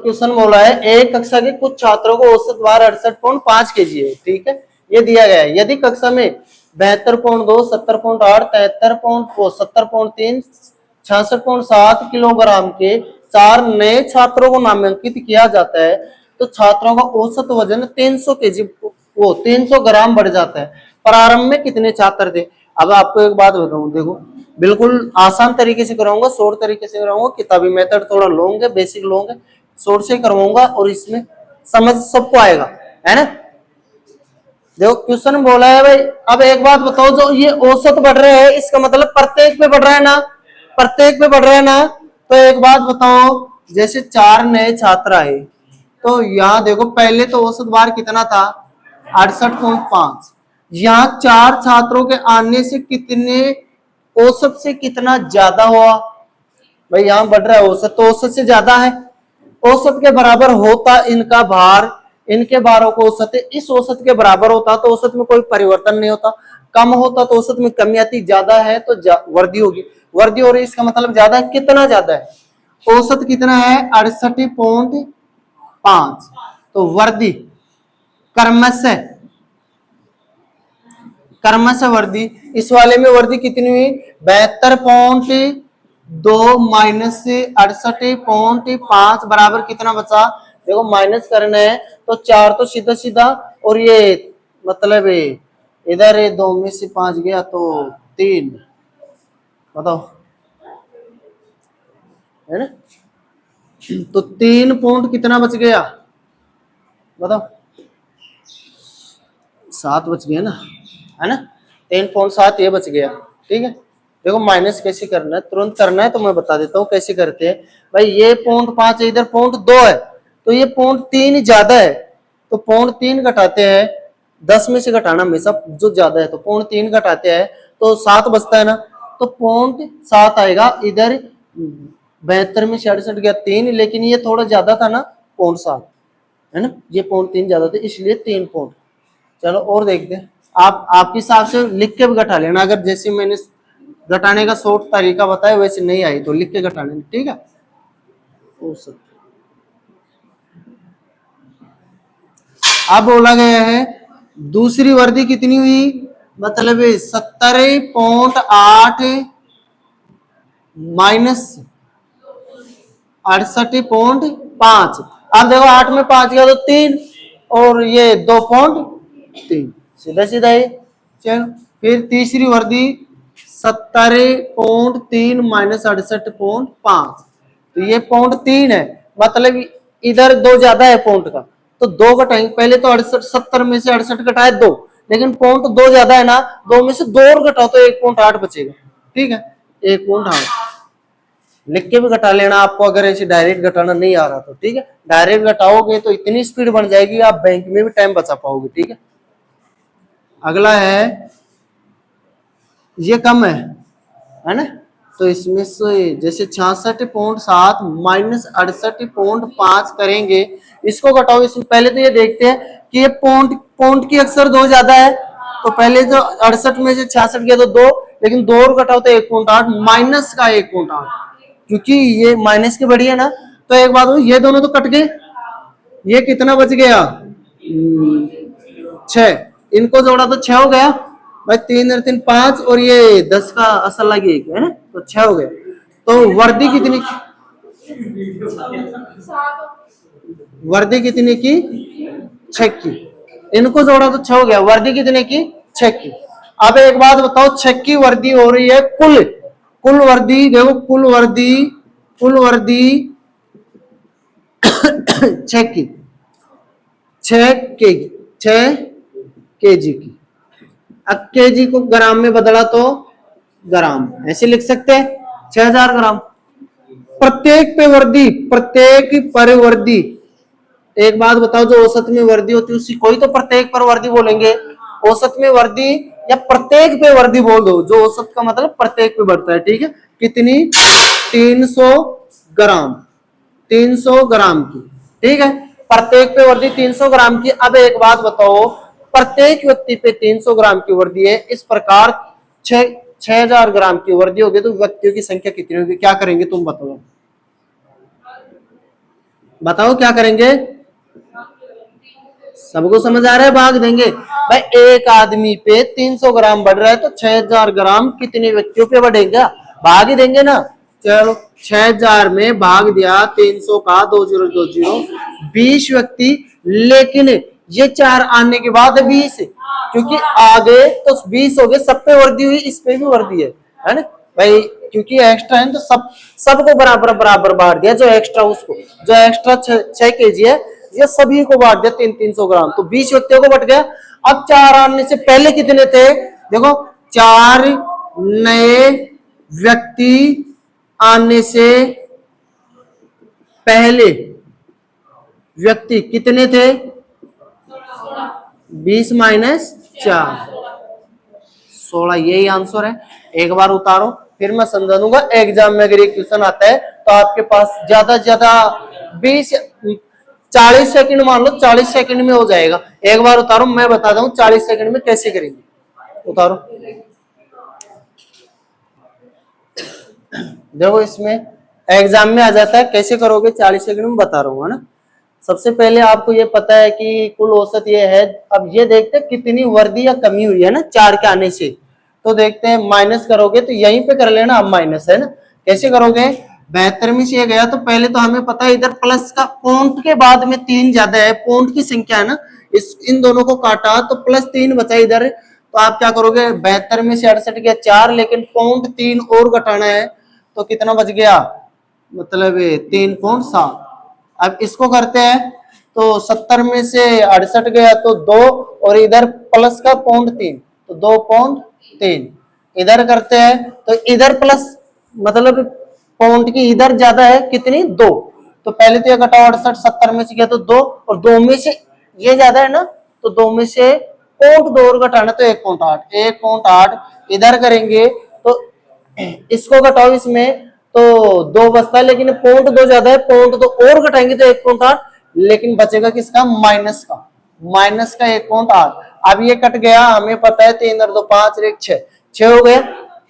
Question बोला है एक कक्षा के कुछ छात्रों को औसत भार 68.5 kg है, ठीक है, ये दिया गया है। यदि कक्षा में 72.2, 70.8, 73.2, 70.3, 66.7 किलोग्राम के 4 नए छात्रों को नामांकित किया जाता है तो छात्रों का औसत वजन 300 kg, वो 300 ग्राम बढ़ जाता है। प्रारंभ में कितने छात्र थे? अब आपको एक बात बताऊं, देखो बिल्कुल आसान तरीके से कराऊंगा, शॉर्ट तरीके से कराऊंगा, किताबी मेथड थोड़ा लॉन्ग है, बेसिक लॉन्ग है, शॉर्ट से करवाऊंगा और इसमें समझ सबको आएगा, है ना। देखो क्वेश्चन बोला है भाई, अब एक बात बताओ, जो ये औसत बढ़ रहे हैं इसका मतलब प्रत्येक पे बढ़ रहा है ना, प्रत्येक पे बढ़ रहा है ना। तो एक बात बताओ, जैसे 4 नए छात्र आए तो यहाँ देखो पहले तो औसत भार कितना था 68.5, यहाँ 4 छात्रों के आने से कितने औसत से कितना ज्यादा हुआ भाई, यहाँ बढ़ रहा है औसत, तो औसत से ज्यादा है, औसत के बराबर होता इनका भार, इनके भारों को औसत है, इस औसत के बराबर होता तो औसत में कोई परिवर्तन नहीं होता, कम होता तो औसत में कमी आती, ज्यादा है तो वृद्धि होगी, वृद्धि हो रही इसका मतलब ज्यादा है, कितना ज्यादा है, औसत कितना है 68.5, तो वृद्धि क्रमशः क्रमशः वृद्धि, इस वाले में वृद्धि कितनी हुई 72.2 माइनस 68.5 बराबर कितना बचा, देखो माइनस करना है तो 4 तो सीधा सीधा, और ये मतलब इधर 2 में से 5 गया तो 3, बताओ, है ना, तो 3 पॉइंट कितना बच गया बताओ, 7 बच गया ना, है ना, 3.7 ये बच गया, ठीक है। देखो माइनस कैसे करना है, तुरंत करना है तो मैं बता देता हूँ कैसे करते हैं भाई। ये 0.5 है, इधर 0.2 है, तो ये 0.3 ज्यादा है, तो 0.3 घटाते हैं, 10 में से घटाना हमेशा जो ज्यादा है, तो 0.3 घटाते हैं तो 7 बचता है ना, तो 0.7 आएगा इधर, 72 में 66 गया 3, लेकिन ये थोड़ा ज्यादा था ना 0.7, है ना, ये 0.3 ज्यादा थे इसलिए 3 पॉइंट। चलो और देखते हैं, आप आपके हिसाब से लिख के भी घटा लेना, अगर जैसे मैंने घटाने का शॉर्ट तरीका बताया वैसे नहीं आई तो लिख के घटा लेना, ठीक है। अब बोला गया है दूसरी वर्दी कितनी हुई, मतलब 70.8 माइनस 68.5, अब देखो 8 में 5 गया तो 3, और ये 2.3, सीधा सीधा है। चलो फिर तीसरी वर्दी 70.3 माइनस 68.5, तो ये 0.3 है, मतलब इधर 2 ज्यादा है पॉइंट का, तो 2 घटाएंगे, पहले तो 68, 70 में से 68 घटाए 2, लेकिन पॉइंट 2 ज्यादा है ना, 2 में से 2 और घटाओ तो 1.8 बचेगा, ठीक है, 1.8 लिख के भी घटा लेना आपको, अगर ऐसे डायरेक्ट घटाना नहीं आ रहा तो, ठीक है। डायरेक्ट घटाओगे तो इतनी स्पीड बढ़ जाएगी आप बैंक में भी टाइम बचा पाओगे, ठीक है। अगला है ये कम है ना, तो इसमें से जैसे 66.7 माइनस 68.5 करेंगे, इसको घटाओ, इसमें पहले तो ये देखते हैं कि ये पॉइंट पॉइंट की अक्सर 2 ज्यादा है, तो पहले जो 68 में से 66 गया तो 2, लेकिन 2 और घटाओ तो 1.8 माइनस का 1.8, क्योंकि ये माइनस की बड़ी है ना, तो एक बात हो, ये दोनों तो कट गए, ये कितना बच गया 6, इनको जोड़ा तो 6 हो गया भाई, 3 और 3 5, और ये 10 का असल लगी है ना, तो 6 हो गए। तो वर्दी कितनी, वर्दी कितनी की 6 की, इनको जोड़ा तो 6 हो गया, वर्दी कितने की 6 की। अब एक बात बताओ, 6 की वर्दी हो रही है कुल, कुल वर्दी देखो, कुल वर्दी 6 की, 6 के 6 केजी की, अब केजी को ग्राम में बदला तो ग्राम, ऐसे लिख सकते हैं 6000 ग्राम। प्रत्येक पे वर्दी, प्रत्येक पर वर्दी, एक बात बताओ, जो औसत में वर्दी होती है उसी कोई तो प्रत्येक पर वर्दी बोलेंगे, औसत में वर्दी या प्रत्येक पे वर्दी बोल दो, जो औसत का मतलब प्रत्येक पे बढ़ता है, ठीक है। कितनी 300 ग्राम, 300 ग्राम की, ठीक है, प्रत्येक पे वर्दी 300 ग्राम की। अब एक बात बताओ, प्रत्येक व्यक्ति पे 300 ग्राम की वर्दी है, इस प्रकार 6000 ग्राम की वर्दी होगी, तो व्यक्तियों की संख्या कितनी होगी, क्या करेंगे तुम बताओ। बताओ क्या करेंगे? सबको समझ आ रहा है? भाग देंगे भाई। एक आदमी पे 300 ग्राम बढ़ रहा है तो 6000 ग्राम कितने व्यक्तियों पे बढ़ेगा? भाग ही देंगे ना। चलो 6000 में भाग दिया 300 का 2020 20 व्यक्ति। लेकिन ये 4 आने के बाद 20, क्योंकि आगे तो 20 हो गए, सब पे वर्दी हुई, इस पे भी वर्दी है ना भाई? क्योंकि एक्स्ट्रा है तो सबको बराबर बराबर बांट दिया। जो एक्स्ट्रा उसको, जो एक्स्ट्रा 6 kg है, ये सभी को बांट दिया 300 ग्राम, तो 20 व्यक्तियों को बट गया। अब 4 आने से पहले कितने थे? देखो 4 नए व्यक्ति आने से पहले व्यक्ति कितने थे? 20 माइनस 4, 16। यही आंसर है। एक बार उतारो फिर मैं समझा दूंगा। एग्जाम में अगर ये क्वेश्चन आता है तो आपके पास ज्यादा से ज्यादा 20 40 सेकंड मान लो, 40 सेकंड में हो जाएगा। एक बार उतारो, मैं बता दूं 40 सेकंड में कैसे करेंगे। उतारो। देखो इसमें एग्जाम में आ जाता है, कैसे करोगे 40 सेकंड में बता रहा हूँ, है ना। सबसे पहले आपको ये पता है कि कुल औसत ये है। अब ये देखते हैं कितनी वर्दी या कमी हुई है ना 4 के आने से। तो देखते हैं, माइनस करोगे तो यहीं पे कर लेना, अब माइनस है ना। कैसे करोगे? 72 में से ये गया तो पहले तो हमें पता है इधर प्लस का पॉइंट के बाद में 3 ज्यादा है, पॉइंट की संख्या है ना। इन दोनों को काटा तो +3 बचा इधर। तो आप क्या करोगे? 72 में से 68 गया 4, लेकिन पॉइंट 3 और घटाना है तो कितना बच गया? मतलब 3.7। अब इसको करते हैं तो 70 में से 68 गया तो 2, और इधर प्लस का पॉइंट 3 तो 2.3। इधर करते हैं तो इधर प्लस, मतलब पॉइंट की इधर ज्यादा है, कितनी? 2। तो पहले तो ये घटाओ 68, 70 में से गया तो 2, और 2 में से ये ज्यादा है ना, तो 2 में से पॉइंट 2 और घटाना तो 1.8। 1.8 इधर करेंगे तो इसको घटाओ इसमें तो 2 बचता है, लेकिन पॉइंट 2 ज्यादा है, पॉइंट 2 और घटाएंगे तो 1.8, लेकिन बचेगा किसका? माइनस का। माइनस का 1.8। अब ये कट गया, हमें पता है 3 और 2 5 और 1 6, 6 हो गया।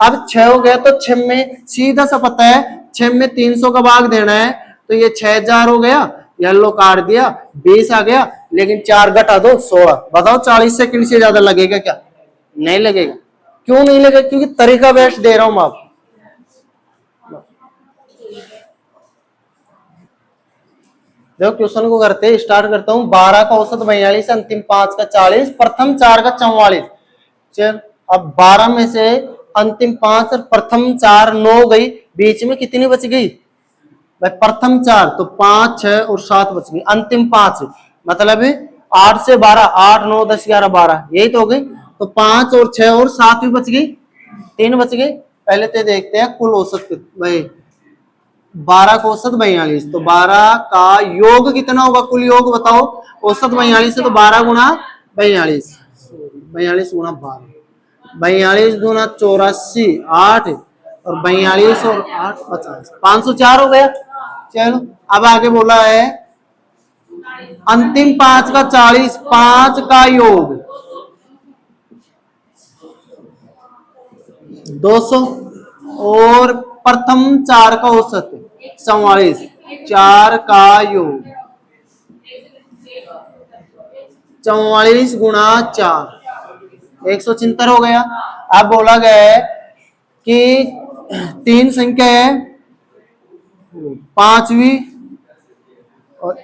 अब 6 हो गया तो 6 में सीधा सा पता है 6 में 300 का भाग देना है, तो ये 6000 हो गया। येलो काट दिया, 20 आ गया, लेकिन 4 घटा दो 16। बताओ 40 सेकंड से ज्यादा लगेगा क्या? नहीं लगेगा। क्यों नहीं लगेगा? क्योंकि तरीका बेस्ट दे रहा हूं मैं आपको। देखो क्वेश्चन को करते स्टार्ट करता हूँ। 12 का औसत 42, अंतिम 5 का 40, प्रथम 4 का 44। चल अब 12 में से अंतिम 5 और प्रथम 4 9 गई, बीच में कितनी बच गई भाई? प्रथम 4 तो 5 6 और 7 बच गई। अंतिम 5 मतलब 8 से 12, 8 9 10 11 12, यही तो हो गई। तो 5 और 6 और 7 भी बच गई, 3 बच गई। पहले तो देखते हैं कुल औसत भाई। 12 का औसत 42, तो 12 का योग कितना होगा? कुल योग बताओ। औसत 42 है तो 12 गुना 42, 42 गुना 12, 42 गुना 84 8, और 42 और 8 50, 504 हो गया। चलो अब आगे बोला है अंतिम 5 का 40, 5 का योग 200, और प्रथम 4 का औसत 44, 4 का योग 44 गुना 4, 176 हो गया। अब बोला गया है कि 3 संख्या है, 5वीं और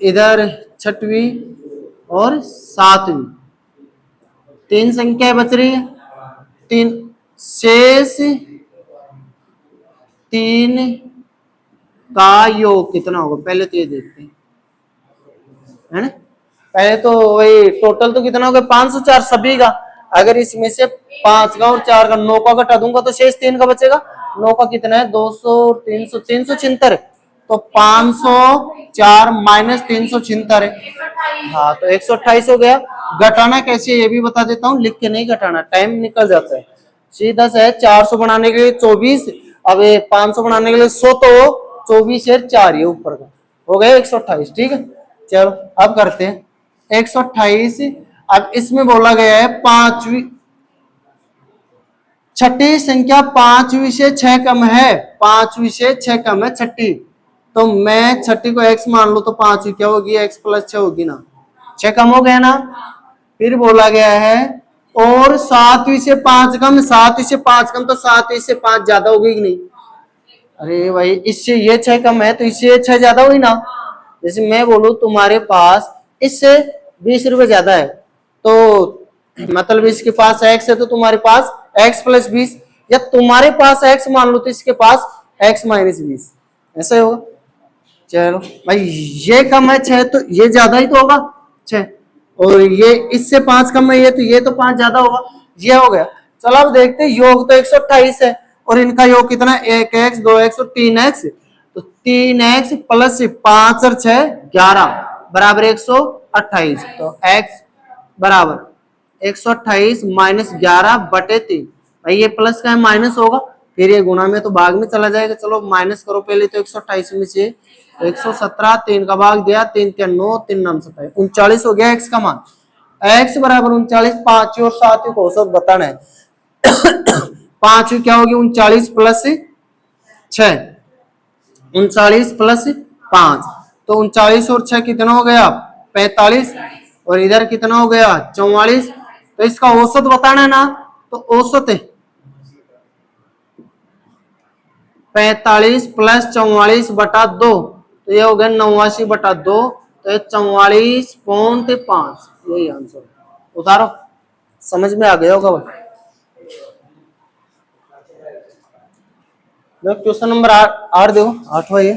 इधर 6वीं और 7वीं, 3 संख्या बच रही है। 3 शेष 3 का योग कितना होगा? पहले तो ये देखते हैं, है ना। पहले तो वही टोटल तो कितना होगा? 504 सभी का। अगर इसमें से 5 का और 4 का 9 का घटा दूंगा तो शेष 3 का बचेगा। 9 का कितना है? 200, 300, 376, तो 504 माइनस 376 है। हाँ तो 128 हो गया। घटाना कैसे ये भी बता देता हूँ, लिख के नहीं घटाना, टाइम निकल जाता है। सीधा से 400 बनाने के लिए 24, अब 500 बनाने के लिए 100, तो 24 और 4 ये ऊपर का हो गया 128। ठीक है, चलो अब करते हैं 128। अब इसमें बोला गया है 5वीं 6ठी संख्या 5वीं से 6 कम है, 5वीं से 6 कम है 6ठी, तो मैं छठी को x मान लो तो 5 क्या होगी, x प्लस 6 होगी ना, 6 कम हो गया ना। फिर बोला गया है और 7वीं से 5 कम, 7वीं से 5 कम तो 7वीं से 5 ज्यादा हो गई कि नहीं। अरे भाई इससे ये 6 कम है तो इससे ये 6 ज्यादा हुई ना। जैसे मैं बोलूं तुम्हारे पास इससे 20 रुपए ज्यादा है तो मतलब इसके पास x है तो तुम्हारे पास x प्लस 20, या तुम्हारे पास x मान लो तो इसके पास x माइनस 20, ऐसा होगा। चलो भाई ये कम है 6 तो ये ज्यादा ही तो होगा 6, और ये इससे 5 कम है ये तो 5 ज्यादा होगा, ये हो गया। चलो अब देखते हैं, योग तो 128 है और इनका योग कितना, 1x 2x और 3x, तो 3x प्लस 5 और 6 11 बराबर 128, तो x बराबर 128 माइनस 11 बटे 3, भाई ये प्लस का है माइनस होगा, फिर ये गुणा में तो भाग में चला जाएगा। चलो माइनस करो पहले, तो 128 में से 117 3 का भाग दिया, 3 3 9 3 9 27 39 हो गया x का मान। x बराबर 39, 5 और 7 को औसत बताना है। 5 क्या होगी 39 प्लस 6, 39 प्लस 5, तो 39 और 6 कितना हो गया 45, और इधर कितना हो गया 44, तो इसका औसत बताना है ना, तो औसत है 45 प्लस 44 बटा 2, तो ये हो गया 89 बटा 2, तो ये 44.5, यही आंसर उतारो। समझ में आ गया होगा भाई। क्वेश्चन नंबर 8 देखो, 8वां ये,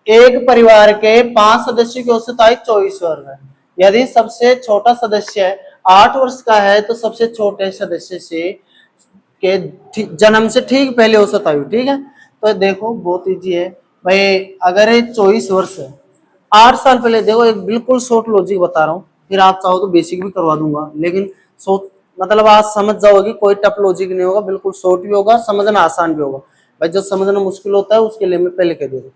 एक परिवार के 5 सदस्यों की औसत आयु 24 वर्ष है। यदि सबसे छोटा सदस्य 8 वर्ष का है तो सबसे छोटे सदस्य से के जन्म से ठीक पहले औसत आयु, ठीक है। तो देखो बहुत इजी है भाई, अगर ये 24 वर्ष है 8 साल पहले, देखो एक बिल्कुल शॉर्ट लॉजिक बता रहा हूँ, फिर आप चाहो तो बेसिक भी करवा दूंगा, लेकिन सोच मतलब आज समझ जाओगे, कोई टफ लॉजिक नहीं होगा, बिल्कुल शॉर्ट भी होगा, समझना आसान भी होगा। भाई जो समझना मुश्किल होता है उसके लिए मैं पहले कह दे रहा हूँ।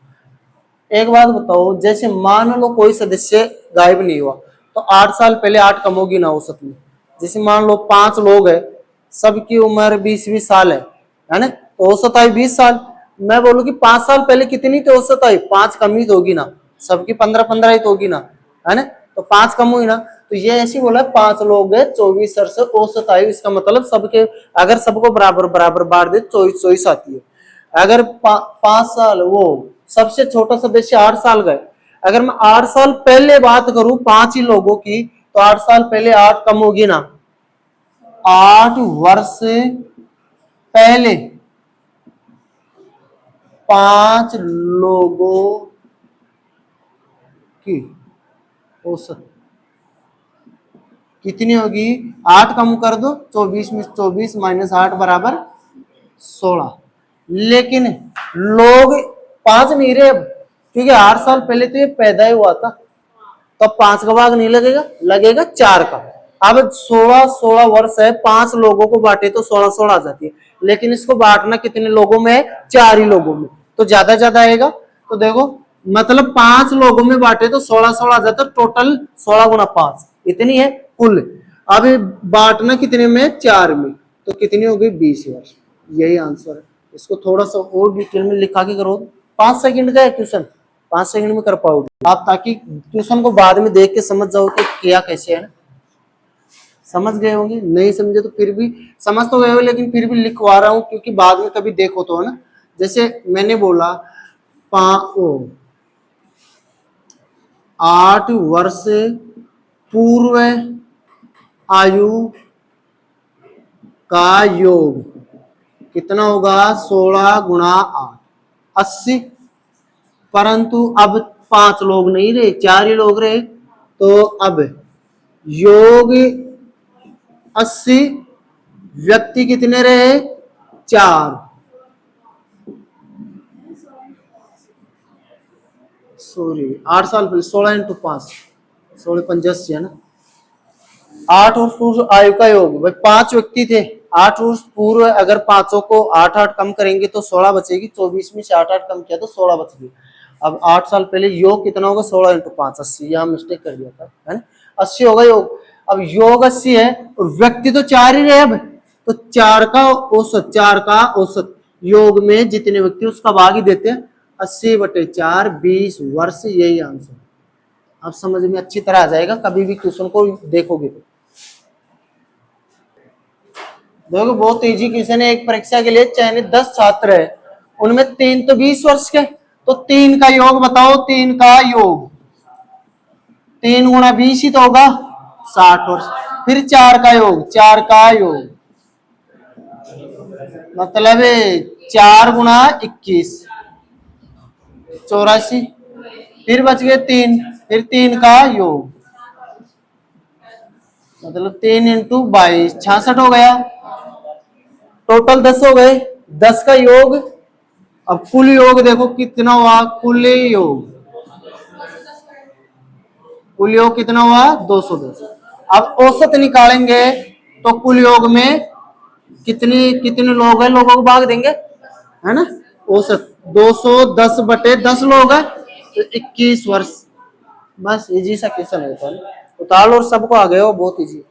एक बात बताओ, जैसे मान लो कोई सदस्य गायब नहीं हुआ तो 8 साल पहले 8 कम होगी ना औसत में। जैसे मान लो 5 लोग है, सबकी उम्र 20-20 साल है ना, तो औसत आयु 20 साल। मैं बोलूं कि 5 साल पहले कितनी थी औसत आयु, 5 कम ही तो होगी ना, सबकी 15-15 ही तो होगी ना, है ना, तो 5 कम हुई ना। तो ये ऐसी बोला 5 लोग है 24 वर्ष औसत आयु, इसका मतलब सबके अगर सबको बराबर बराबर बांट दे 24 आती है। अगर 5 साल वो सबसे छोटा सदस्य 8 साल गए, अगर मैं 8 साल पहले बात करूं 5 ही लोगों की, तो 8 साल पहले 8 कम होगी ना, 8 वर्ष पहले 5 लोगों की औसत कितनी होगी, 8 कम कर दो 24 में 24 माइनस 8 बराबर 16। लेकिन लोग 5 नहीं रहे अब, क्योंकि 8 साल पहले तो ये पैदा ही हुआ था, तो 5 का भाग नहीं लगेगा, लगेगा 4 का। अब 16 वर्ष है, 5 लोगों को बांटे तो 16 आ जाती है, लेकिन इसको बांटना कितने लोगों में है, 4 ही लोगों में, तो ज्यादा ज्यादा आएगा। तो देखो मतलब 5 लोगों में बांटे तो 16 आ जाता है, टोटल 16 गुना 5 इतनी है कुल। अब बांटना कितने में, 4 में, तो कितनी हो गई 20 वर्ष, यही आंसर है। इसको थोड़ा सा और डिटेल में लिखा के करो, 5 सेकंड का है क्वेश्चन, 5 सेकंड में कर पाओगे आप, ताकि ट्यूशन को बाद में देख के समझ जाओ कि किया कैसे है ना। समझ गए होंगे, नहीं समझे तो फिर भी, समझ तो गए हो लेकिन फिर भी लिखवा रहा हूं क्योंकि बाद में कभी देखो तो, है ना। जैसे मैंने बोला 8 वर्ष पूर्व आयु का योग कितना होगा, 16 गुणा 8 80, परंतु अब 5 लोग नहीं रहे, 4 ही लोग रहे, तो अब योग 80 व्यक्ति कितने रहे, 4, सॉरी 8 साल पहले 16 इंटू 5 16 85 है ना। 8 वर्ष पूर्व आयु का योग, भाई 5 व्यक्ति थे, 8 वर्ष पूर्व, अगर 5 को 8-8 कम करेंगे तो 16 बचेगी, 24 में से 8-8 कम किया तो 16 बच गई। अब 8 साल पहले योग कितना होगा, 16 इंटू 5 80, यहाँ मिस्टेक कर दिया था, है ना, 80 होगा योग। अब योग 80 है और व्यक्ति तो 4 ही रहे, अब तो 4 का औसत योग में जितने व्यक्ति उसका भाग ही देते हैं, 80/4 20 वर्ष, यही आंसर। अब समझ में अच्छी तरह आ जाएगा कभी भी क्वेश्चन को देखोगे तो। देखो बहुत इजी क्वेश्चन है। एक परीक्षा के लिए चयनित 10 छात्र है, उनमें 3 तो 20 वर्ष के, तो 3 का योग बताओ। 3 का योग 3 गुणा 20 ही तो होगा 60 वर्ष। फिर 4 का योग, 4 का योग मतलब 4 गुणा 21 84। फिर बच गए 3, फिर 3 का योग मतलब 3 इंटू 22 66 हो गया। टोटल 10 हो गए, 10 का योग। अब कुल योग देखो कितना हुआ, कुल योग कितना हुआ 210। अब औसत निकालेंगे तो कुल योग में कितने लोग हैं, लोगों को भाग देंगे है ना। औसत 210/10 लोग हैं तो 21 वर्ष। बस इजी सा क्वेश्चन है, उतार लो और सबको आ गए हो, बहुत इजी।